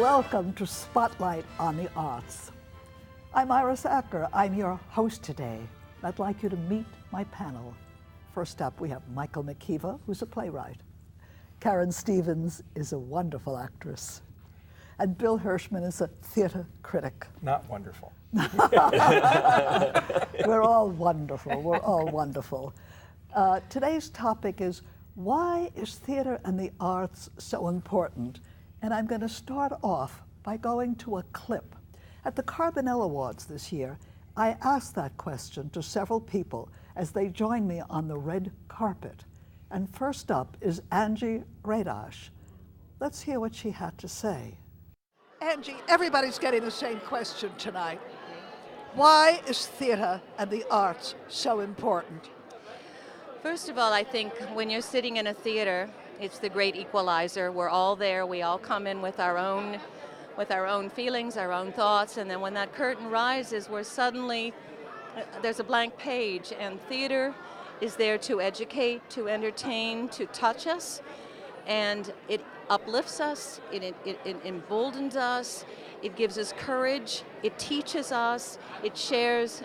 Welcome to Spotlight on the Arts. I'm Iris Acker. I'm your host today. I'd like you to meet my panel. First up, we have Michael McKeever, who's a playwright. Karen Stevens is a wonderful actress. And Bill Hirschman is a theater critic. Not wonderful. We're all wonderful. We're all wonderful. Today's topic is, why is theater and the arts so important? And I'm going to start off by going to a clip. At the Carbonell Awards this year, I asked that question to several people as they joined me on the red carpet. And first up is Angie Radash. Let's hear what she had to say. Angie, everybody's getting the same question tonight. Why is theater and the arts so important? First of all, I think when you're sitting in a theater, it's the great equalizer. We're all there. We all come in with our own feelings, our own thoughts, and then when that curtain rises, we're suddenly, there's a blank page, and theater is there to educate, to entertain, to touch us, and it uplifts us, it emboldens us, it gives us courage, it teaches us, it shares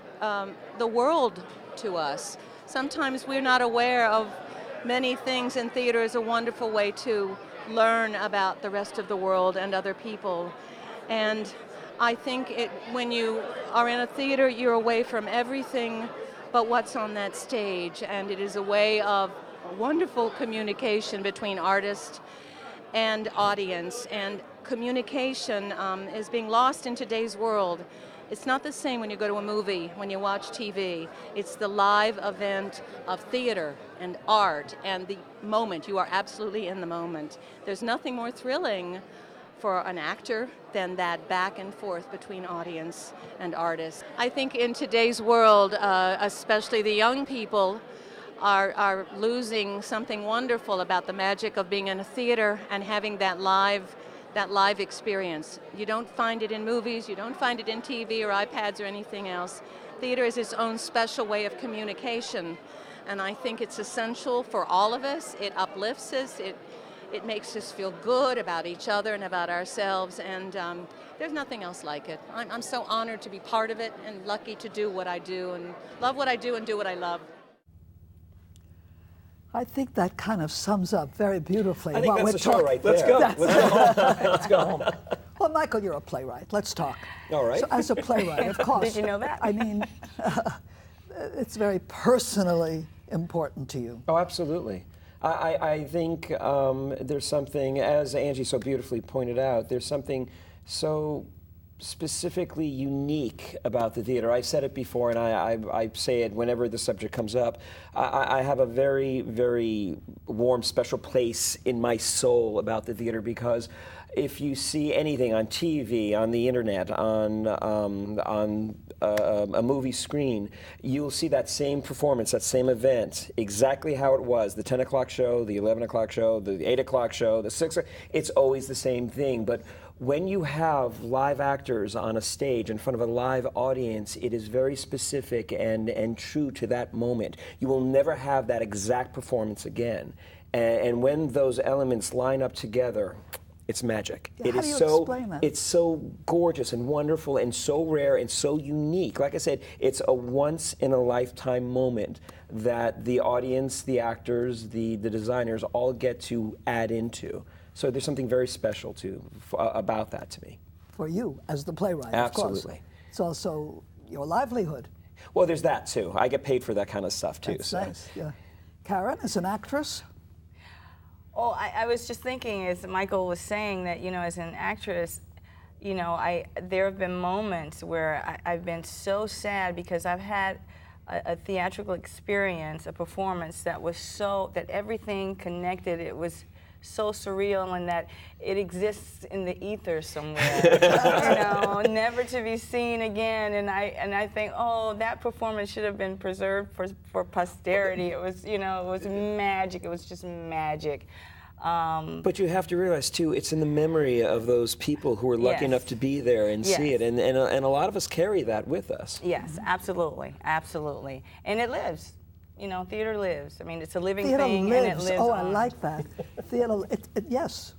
the world to us. Sometimes we're not aware of many things, and theater is a wonderful way to learn about the rest of the world and other people. And I think when you are in a theater, you're away from everything but what's on that stage, and it is a way of wonderful communication between artist and audience, and communication is being lost in today's world. It's not the same when you go to a movie, when you watch TV. It's the live event of theater and art and the moment. You are absolutely in the moment. There's nothing more thrilling for an actor than that back and forth between audience and artist. I think in today's world, especially the young people, are losing something wonderful about the magic of being in a theater and having that live experience. You don't find it in movies, you don't find it in TV or iPads or anything else. Theater is its own special way of communication, and I think it's essential for all of us. It uplifts us, it makes us feel good about each other and about ourselves, and there's nothing else like it. I'm so honored to be part of it and lucky to do what I do and love what I do and do what I love. I think that kind of sums up very beautifully. I think that's the show right there. Let's go. Let's go home. Let's go home. Well, Michael, you're a playwright. Let's talk. All right. So, as a playwright, of course. Did you know that? I mean, it's very personally important to you. Oh, absolutely. I think there's something, as Angie so beautifully pointed out, there's something so specifically unique about the theater. I've said it before, and I say it whenever the subject comes up. I have a very, very warm, special place in my soul about the theater, because if you see anything on TV, on the internet, on a movie screen, you'll see that same performance, that same event, exactly how it was. The 10 o'clock show, the 11 o'clock show, the 8 o'clock show, the 6 o'clock, it's always the same thing. But when you have live actors on a stage in front of a live audience, it is very specific and true to that moment. You will never have that exact performance again. And when those elements line up together, it's magic. Yeah, how do you explain that? It's so gorgeous and wonderful and so rare and so unique. Like I said, it's a once-in-a-lifetime moment that the audience, the actors, the designers all get to add into. So there's something very special about that to me. For you, as the playwright, Absolutely. Of course. It's also your livelihood. Well, there's that too. I get paid for that kind of stuff too. That's nice, yeah. Karen, as an actress? Oh, I was just thinking, as Michael was saying, that, you know, as an actress, you know, there have been moments where I've been so sad because I've had a theatrical experience, a performance that was that everything connected. It was so surreal, and that it exists in the ether somewhere, you know, never to be seen again. And I think, oh, that performance should have been preserved for posterity. It was, you know, it was magic. It was just magic. But you have to realize too, it's in the memory of those people who were lucky enough to be there and see it, and a lot of us carry that with us. Yes, absolutely, absolutely, and it lives. You know, theater lives. I mean, it's a living Theater thing, lives. and it lives Oh, on. I like that. Theater, yes.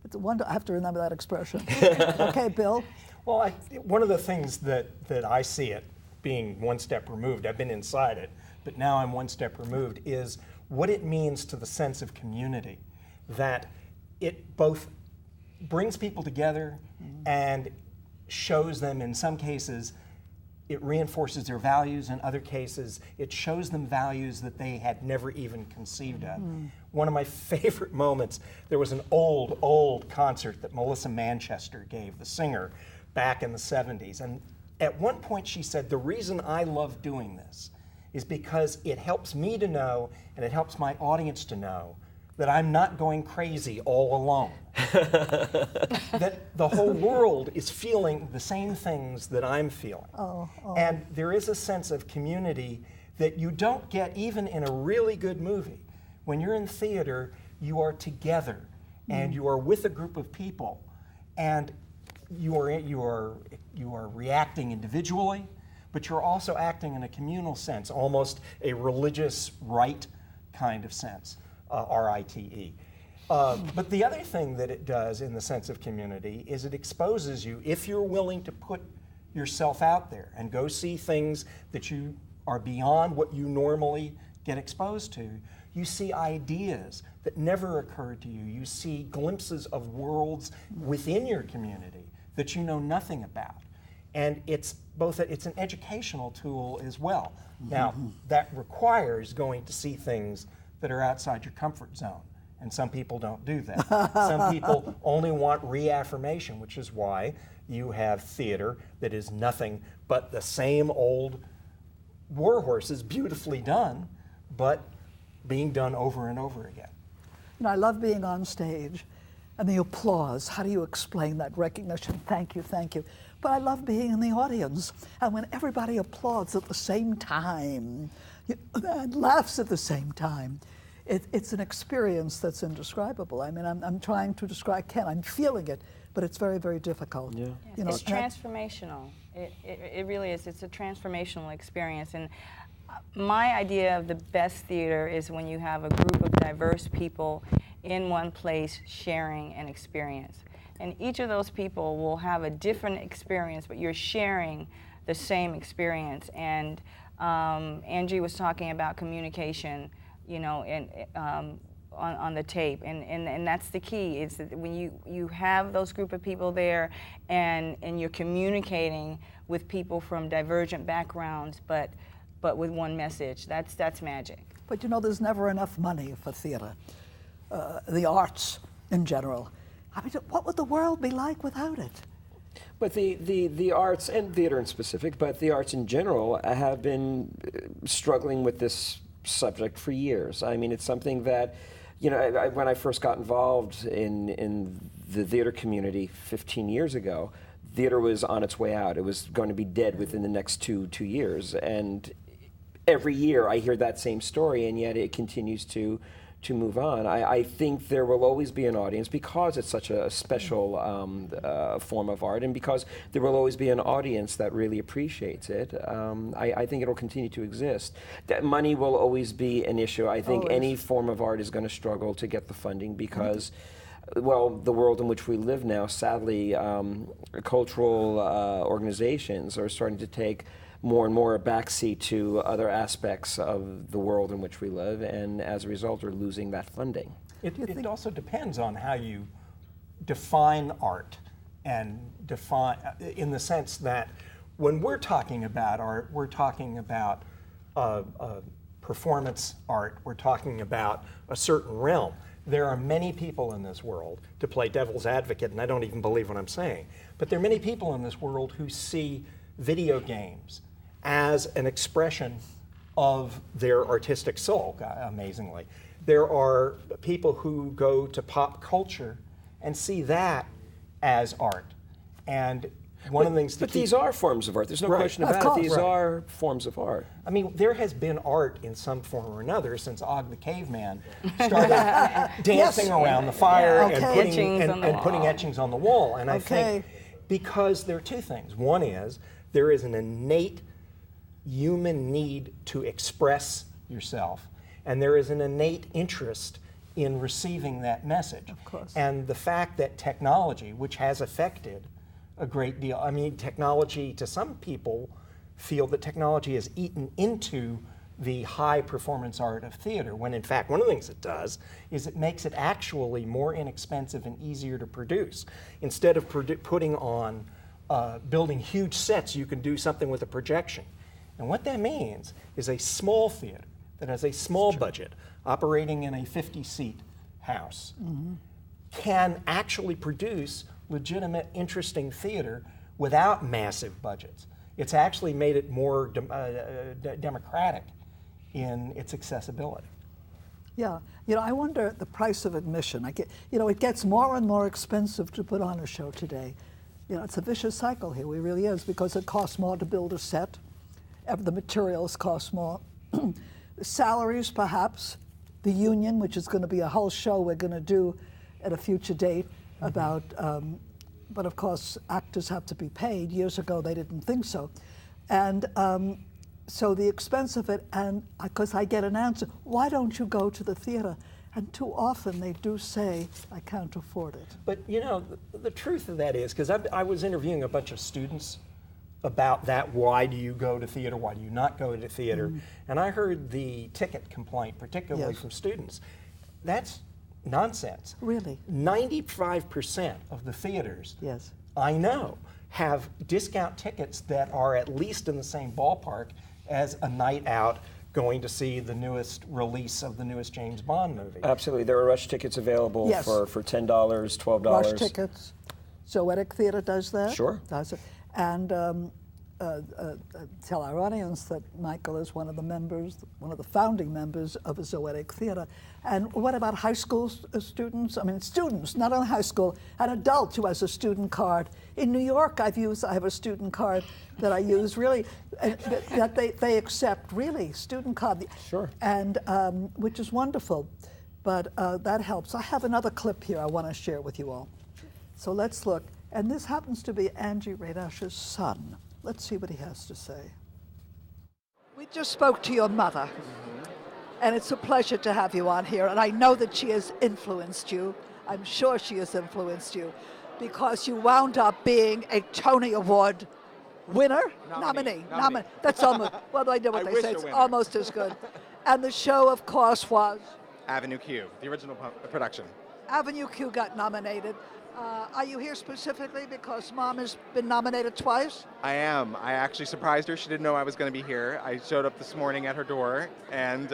It's a wonder. I have to remember that expression. Okay, Bill. Well, one of the things that I see it being one step removed, I've been inside it, but now I'm one step removed, is what it means to the sense of community, that it both brings people together and shows them, in some cases, it reinforces their values. In other cases, it shows them values that they had never even conceived of. One of my favorite moments, there was an old concert that Melissa Manchester gave, the singer, back in the 70s. And at one point she said, the reason I love doing this is because it helps me to know, and it helps my audience to know, that I'm not going crazy all alone. That the whole world is feeling the same things that I'm feeling. And there is a sense of community that you don't get even in a really good movie. When you're in theater, you are together and you are with a group of people, and you are reacting individually, but you're also acting in a communal sense, almost a religious rite kind of sense. R-I-T-E. But the other thing that it does in the sense of community is it exposes you, if you're willing to put yourself out there and go see things that you are beyond what you normally get exposed to, you see ideas that never occurred to you. You see glimpses of worlds within your community that you know nothing about. And it's an educational tool as well. Now, that requires going to see things that are outside your comfort zone. And some people don't do that. Some people only want reaffirmation, which is why you have theater that is nothing but the same old war horses, beautifully done, but being done over and over again. You know, I love being on stage and the applause. How do you explain that recognition? Thank you, thank you. But I love being in the audience, and when everybody applauds at the same time and laughs at the same time, it's an experience that's indescribable. I mean, I'm trying to describe, I'm feeling it, but it's very, very difficult. Yeah. You know, It's transformational. It really is. It's a transformational experience. And my idea of the best theater is when you have a group of diverse people in one place sharing an experience. And each of those people will have a different experience, but you're sharing the same experience. And Angie was talking about communication, you know, on the tape, and that's the key. Is that when you have those group of people there, and you're communicating with people from divergent backgrounds, but with one message. That's magic. But you know, there's never enough money for theater, the arts in general. I mean, what would the world be like without it? But the arts, and theater in specific, but the arts in general have been struggling with this subject for years. I mean, it's something that, you know, when I first got involved in the theater community 15 years ago, theater was on its way out. It was going to be dead within the next two years. And every year I hear that same story, and yet it continues to move on. I think there will always be an audience because it's such a special form of art, and because there will always be an audience that really appreciates it. I think it'll continue to exist. That money will always be an issue. I think any form of art is going to struggle to get the funding because, well, the world in which we live now, sadly, cultural organizations are starting to take more and more a backseat to other aspects of the world in which we live, and as a result are losing that funding. It also depends on how you define art, and define in the sense that when we're talking about art, we're talking about performance art, we're talking about a certain realm. There are many people in this world, to play devil's advocate, and I don't even believe what I'm saying, but there are many people in this world who see video games as an expression of their artistic soul, amazingly. There are people who go to pop culture and see that as art. And one of the things But these are forms of art. There's no question about it. These are forms of art. I mean, there has been art in some form or another since Og the Caveman started dancing around the fire and putting etchings on the wall. And I think because there are two things. One is there is an innate human need to express yourself, and there is an innate interest in receiving that message. Of course. And the fact that technology, which has affected a great deal, I mean, technology, to some people, feel that technology has eaten into the high performance art of theater, when in fact one of the things it does is it makes it actually more inexpensive and easier to produce. Instead of putting on, building huge sets, you can do something with a projection. And what that means is a small theater that has a small budget operating in a 50-seat house can actually produce legitimate, interesting theater without massive budgets. It's actually made it more democratic in its accessibility. Yeah, you know, I wonder the price of admission. You know, it gets more and more expensive to put on a show today. You know, it's a vicious cycle here. It really is, because it costs more to build a set. The materials cost more. The salaries, perhaps. The union, which is going to be a whole show we're going to do at a future date about. But of course, actors have to be paid. Years ago, they didn't think so, and. So the expense of it, and because I get an answer, why don't you go to the theater? And too often they do say, I can't afford it. But you know, the truth of that is, because I was interviewing a bunch of students about that, why do you go to theater, why do you not go to theater? And I heard the ticket complaint, particularly Yes. from students. That's nonsense. Really? 95% of the theaters Yes. I know have discount tickets that are at least in the same ballpark as a night out going to see the newest release of the newest James Bond movie. Absolutely. There are rush tickets available Yes. for $10, $12. Rush tickets. Zoetic Theater does that. Sure. Does it. And tell our audience that Michael is one of the members, one of the founding members of a Zoetic Theater. And what about high school students? I mean, students, not only high school, an adult who has a student card. In New York, I have a student card that I use really, that they accept, really, student card. Sure. And which is wonderful. But that helps. I have another clip here I want to share with you all. So let's look. And this happens to be Angie Radash's son. Let's see what he has to say. We just spoke to your mother, and it's a pleasure to have you on here. And I know that she has influenced you. I'm sure she has influenced you, because you wound up being a Tony Award winner? Nominee. That's almost, well, I know what I they wish say. a It's winner. almost as good. And the show, of course, was Avenue Q, the original production. Avenue Q got nominated. Are you here specifically because Mom has been nominated twice? I am. I actually surprised her. She didn't know I was going to be here. I showed up this morning at her door, and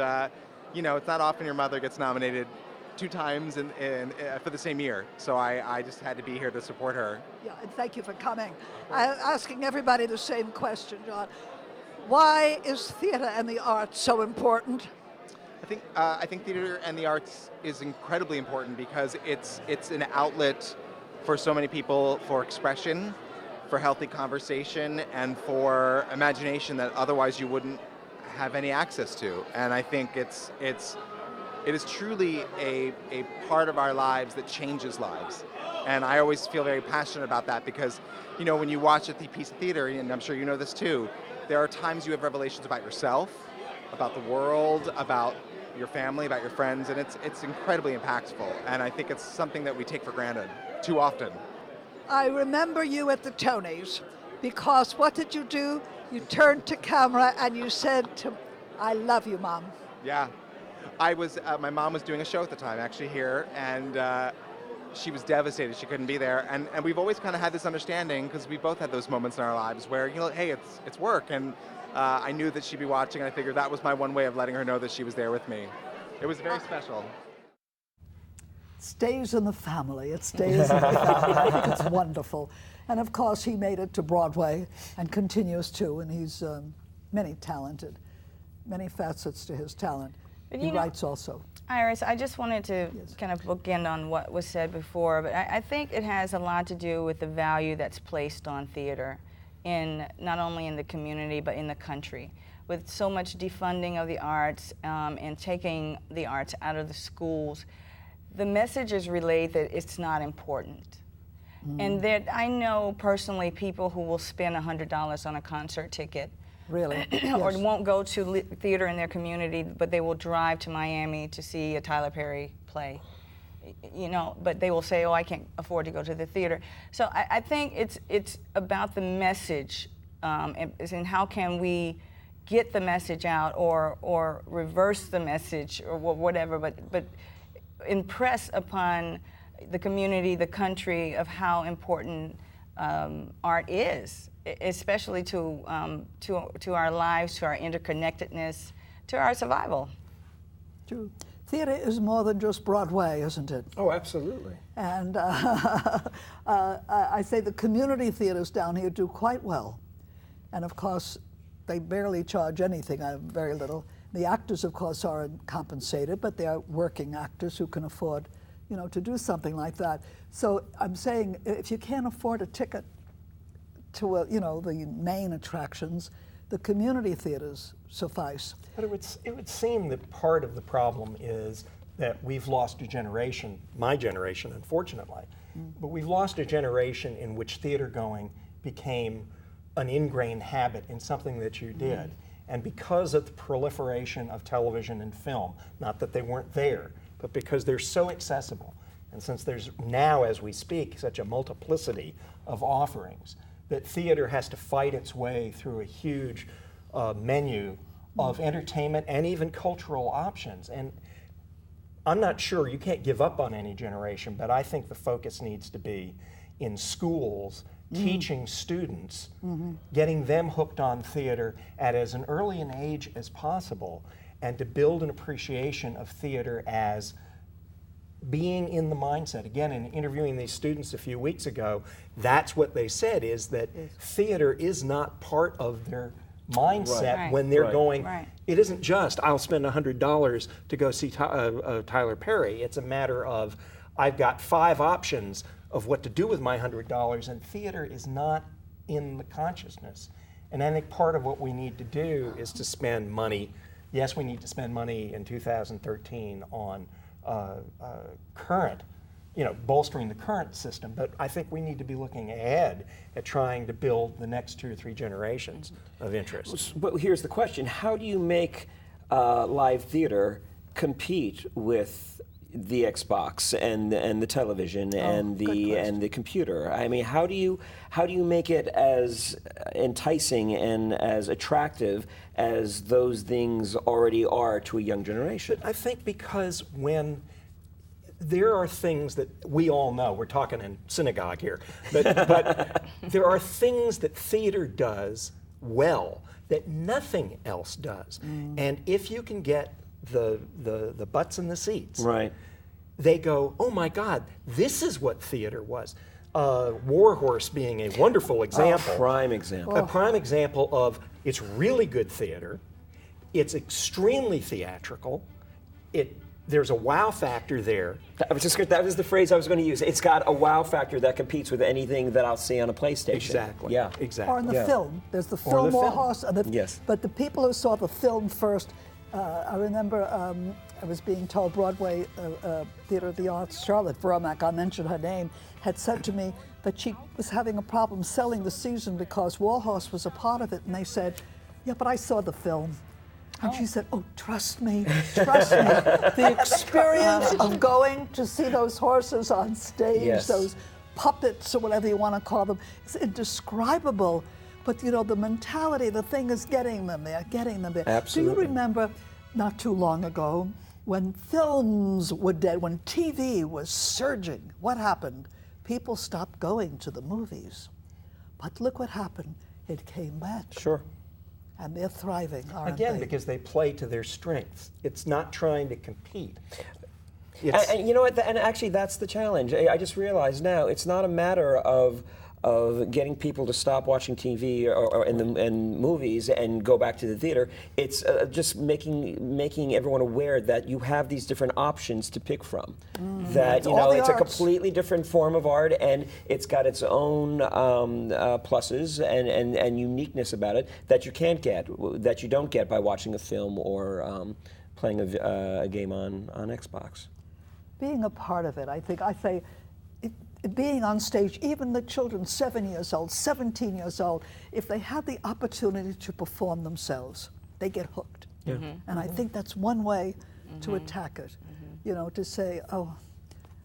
you know, it's not often your mother gets nominated 2 times for the same year. So I just had to be here to support her. Yeah, and thank you for coming. I'm asking everybody the same question, John. Why is theater and the arts so important? I think theater and the arts is incredibly important because it's an outlet for so many people for expression, for healthy conversation, and for imagination that otherwise you wouldn't have any access to. And I think it is truly a part of our lives that changes lives. And I always feel very passionate about that because, you know, when you watch a piece of theater, and I'm sure you know this too, there are times you have revelations about yourself, about the world, about your family, about your friends, and it's incredibly impactful. And I think it's something that we take for granted too often. I remember you at the Tonys because what did you do? You turned to camera and you said, I love you, Mom. Yeah. I was, my mom was doing a show at the time, actually here, and she was devastated she couldn't be there. And we've always kind of had this understanding, because we both had those moments in our lives where, you know, hey, it's work. And I knew that she'd be watching, and I figured that was my one way of letting her know that she was there with me. It was very special. Stays in the family. It stays in the family. I think it's wonderful. And of course, he made it to Broadway and continues to, and he's many facets to his talent. But He you know, writes also. Iris, I just wanted to Yes. kind of bookend on what was said before, but I think it has a lot to do with the value that's placed on theater, in not only in the community but in the country. With so much defunding of the arts and taking the arts out of the schools, the message is relayed that it's not important. And that I know personally people who will spend $100 on a concert ticket Really? or Yes. won't go to theater in their community, but they will drive to Miami to see a Tyler Perry play. You know, but they will say, "Oh, I can't afford to go to the theater." So I think it's about the message, and how can we get the message out, or reverse the message, or whatever. But impress upon the community, the country, of how important art is, especially to our lives, to our interconnectedness, to our survival. True. Theater is more than just Broadway, isn't it? Oh, absolutely. And I say the community theaters down here do quite well. And of course, they barely charge anything, very little. The actors, of course, aren't compensated, but they are working actors who can afford, you know, to do something like that. So I'm saying, if you can't afford a ticket to, you know, the main attractions, the community theaters suffice. But it would seem that part of the problem is that we've lost a generation, my generation, unfortunately, but we've lost a generation in which theater going became an ingrained habit in something that you did. And because of the proliferation of television and film, not that they weren't there, but because they're so accessible, and since there's now, as we speak, such a multiplicity of offerings, that theater has to fight its way through a huge menu of entertainment and even cultural options. And I'm not sure, you can't give up on any generation, but I think the focus needs to be in schools, teaching students, getting them hooked on theater at as an early an age as possible, and to build an appreciation of theater as being in the mindset. Again, in interviewing these students a few weeks ago, that's what they said, is that theater is not part of their mindset Right. when they're Right. going. Right. It isn't just, I'll spend $100 to go see Tyler Perry. It's a matter of, I've got 5 options of what to do with my $100, and theater is not in the consciousness. And I think part of what we need to do is to spend money. Yes, we need to spend money in 2013 on current, you know, bolstering the current system, but I think we need to be looking ahead at trying to build the next 2 or 3 generations of interest. But here's the question: how do you make live theater compete with the Xbox and the television and the computer? I mean, how do you make it as enticing and as attractive as those things already are to a young generation? I think because when there are things that we all know, we're talking in synagogue here, but there are things that theater does well that nothing else does. And if you can get the butts in the seats, Right. they go, oh my God, this is what theater was. Warhorse being a wonderful example. Prime example. A prime example of, it's really good theater, it's extremely theatrical, there's a wow factor there. That was the phrase I was going to use. It's got a wow factor that competes with anything that I'll see on a PlayStation. Exactly. Yeah. Exactly. Or in the Yeah. film. There's the Or film the film. Warhorse. Yes. But the people who saw the film first, I remember I was being told Broadway Theater of the Arts, Charlotte Vermack, I mentioned her name, had said to me that she was having a problem selling the season because Warhorse was a part of it. And they said, yeah, but I saw the film. And she said, oh, trust me. The experience of going to see those horses on stage, Yes. those puppets or whatever you want to call them, it's indescribable. But you know, the mentality, the thing is getting them there. Absolutely. Do you remember not too long ago when films were dead, when TV was surging? What happened? People stopped going to the movies. But look what happened. It came back. Sure. And they're thriving, aren't Again, they? because they play to their strengths. It's not trying to compete. And you know what? And actually, that's the challenge. I just realized now it's not a matter of getting people to stop watching TV or in movies and go back to the theater. It's just making everyone aware that you have these different options to pick from. That It's all the it's a arts. completely different form of art, and it's got its own pluses and uniqueness about it that you don't get by watching a film or playing a game on Xbox. Being a part of it, I say, being on stage, even the children 7 years old, 17 years old, if they have the opportunity to perform themselves, they get hooked. And I think that's one way to attack it, you know, to say, oh,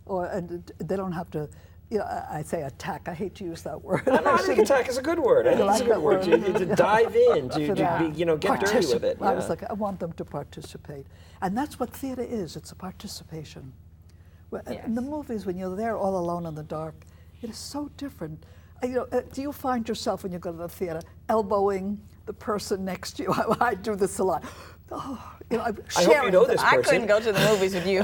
and they don't have to, you know, I say attack, I hate to use that word. No, I think attack is a good word. I think it's a good word. To dive in, to be, you know, get dirty with it. I was like, I want them to participate. And that's what theater is, it's a participation. In the movies, when you're there all alone in the dark, it is so different. You know, do you find yourself when you go to the theater elbowing the person next to you? I do this a lot. Oh, you know, I'm I hope you know this person. I couldn't go to the movies with you.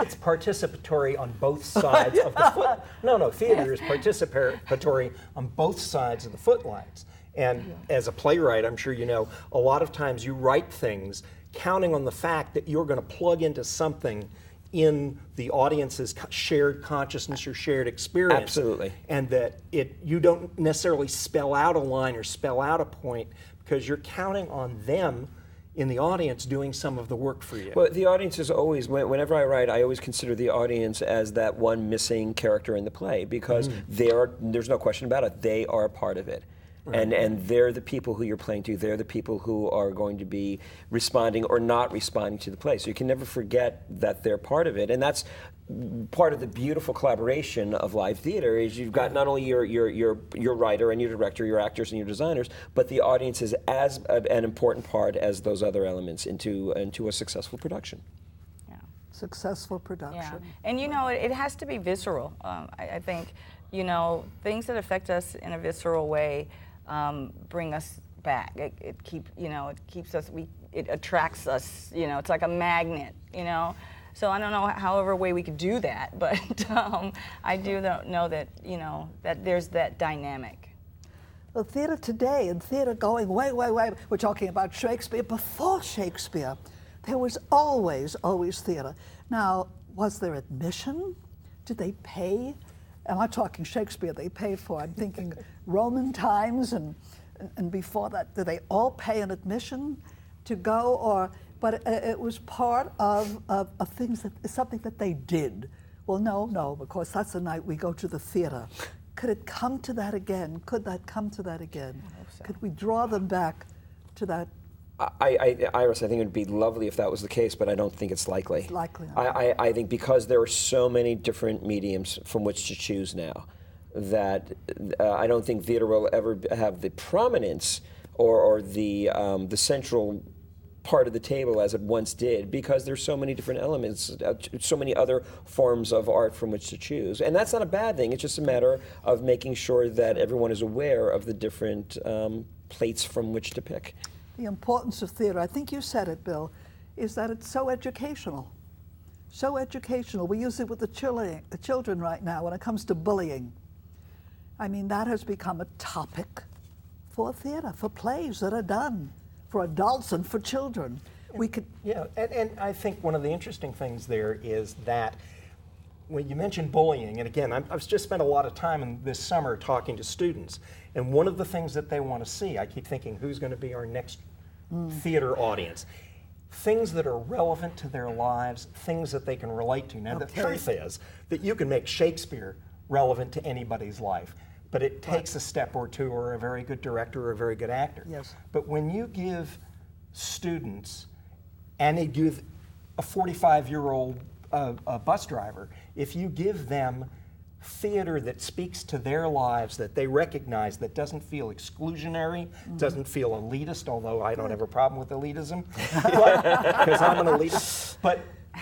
It's participatory on both sides of the foot. No, theater is participatory on both sides of the footlights. And as a playwright, I'm sure you know, a lot of times you write things counting on the fact that you're going to plug into something in the audience's shared consciousness or shared experience. Absolutely. And that you don't necessarily spell out a line or spell out a point because you're counting on them in the audience doing some of the work for you. Well, the audience is always, whenever I write, I always consider the audience as that one missing character in the play because there's no question about it, they are a part of it. Right. And they're the people who you're playing to. They're the people who are going to be responding or not responding to the play. So you can never forget that they're part of it. And that's part of the beautiful collaboration of live theater is you've got not only your writer and your director, your actors and your designers, but the audience is as an important part as those other elements into a successful production. Successful production. Yeah. And you know, it has to be visceral. I think, you know, things that affect us in a visceral way bring us back. It keeps us. It attracts us. You know, it's like a magnet. You know, so I don't know however way we could do that, but I do know that that there's that dynamic. The theater today and theater going way, we're talking about Shakespeare. Before Shakespeare, there was always theater. Now, was there admission? Did they pay? I'm not talking Shakespeare they paid for. I'm thinking Roman times and before that. Did they all pay an admission to go? But it was part of things something that they did. Well, no, because that's the night we go to the theater. Could it come to that again? Could that come to that again? I hope so. Could we draw them back to that? Iris, I think it would be lovely if that was the case, but I don't think it's likely. Likely. I think because there are so many different mediums from which to choose now, that I don't think theater will ever have the prominence or the central part of the table as it once did, because there's so many different elements, so many other forms of art from which to choose. And that's not a bad thing. It's just a matter of making sure that everyone is aware of the different plates from which to pick. The importance of theater, I think you said it, Bill, is that it's so educational. So educational. We use it with the children right now when it comes to bullying. I mean, that has become a topic for theater, for plays that are done, for adults and for children. And I think one of the interesting things there is that when you mentioned bullying, and again, I've just spent a lot of time this summer talking to students, and one of the things that they want to see, I keep thinking, who's going to be our next theater audience? Things that are relevant to their lives, things that they can relate to. Now, the truth is that you can make Shakespeare relevant to anybody's life, but it takes a step or two, or a very good director or a very good actor. Yes. But when you give students, and they give a 45-year-old bus driver, if you give them theater that speaks to their lives, that they recognize, that doesn't feel exclusionary, doesn't feel elitist, although I don't have a problem with elitism, because I'm an elitist, but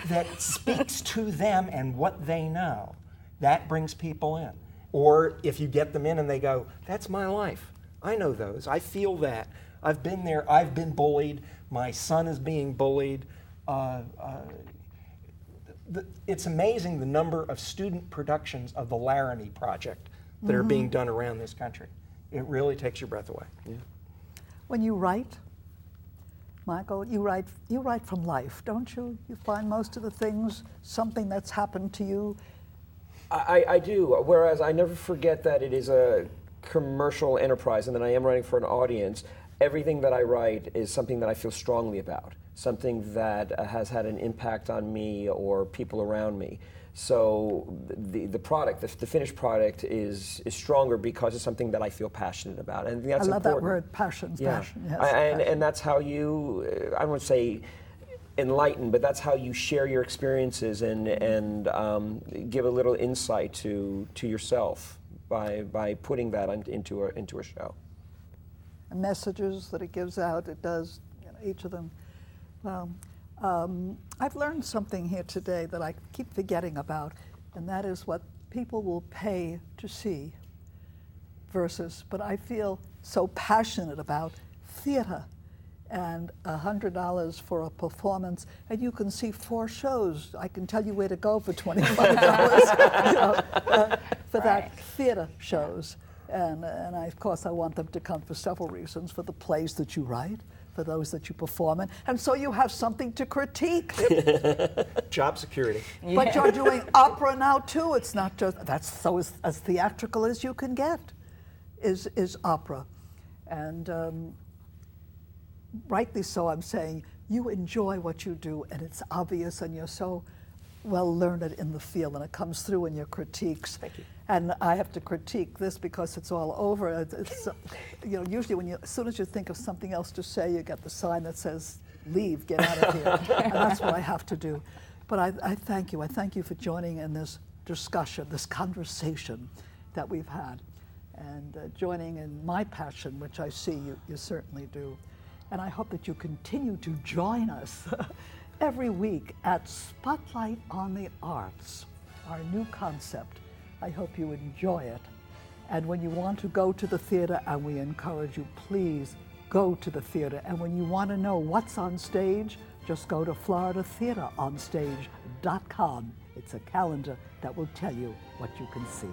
that speaks to them and what they know, that brings people in. Or if you get them in and they go, that's my life, I know those, I feel that, I've been there, I've been bullied, my son is being bullied. It's amazing the number of student productions of the Laramie Project that are being done around this country. It really takes your breath away. Yeah. When you write, Michael, you write from life, don't you? You find most of the things, something that's happened to you. I do, whereas I never forget that it is a commercial enterprise and that I am writing for an audience. Everything that I write is something that I feel strongly about, something that has had an impact on me or people around me. So the product, the finished product is stronger because it's something that I feel passionate about, and that's I love important. that word, passion. Yeah. Passion. Yes, and passion. and that's how you, I won't say enlighten, but that's how you share your experiences and give a little insight to yourself by putting that into a show. And messages that it gives out, it does, each of them. Well, I've learned something here today that I keep forgetting about, and that is what people will pay to see versus, but I feel so passionate about theater, and $100 for a performance, and you can see 4 shows. I can tell you where to go for $25 for that theater shows. And I, of course, I want them to come for several reasons, for the plays that you write, for those that you perform in, and so you have something to critique. Job security. But you're doing opera now too. It's not just, that's so as theatrical as you can get, is opera. And rightly so, I'm saying, you enjoy what you do, and it's obvious, and you're so well learned in the field, and it comes through in your critiques. Thank you. And I have to critique this because it's all over. It's, usually as soon as you think of something else to say, you get the sign that says, leave, get out of here. And that's what I have to do. But I thank you. I thank you for joining in this discussion, this conversation that we've had, and joining in my passion, which I see you certainly do. And I hope that you continue to join us every week at Spotlight on the Arts, our new concept. I hope you enjoy it. And when you want to go to the theater, and we encourage you, please go to the theater. And when you want to know what's on stage, just go to FloridaTheaterOnStage.com. It's a calendar that will tell you what you can see.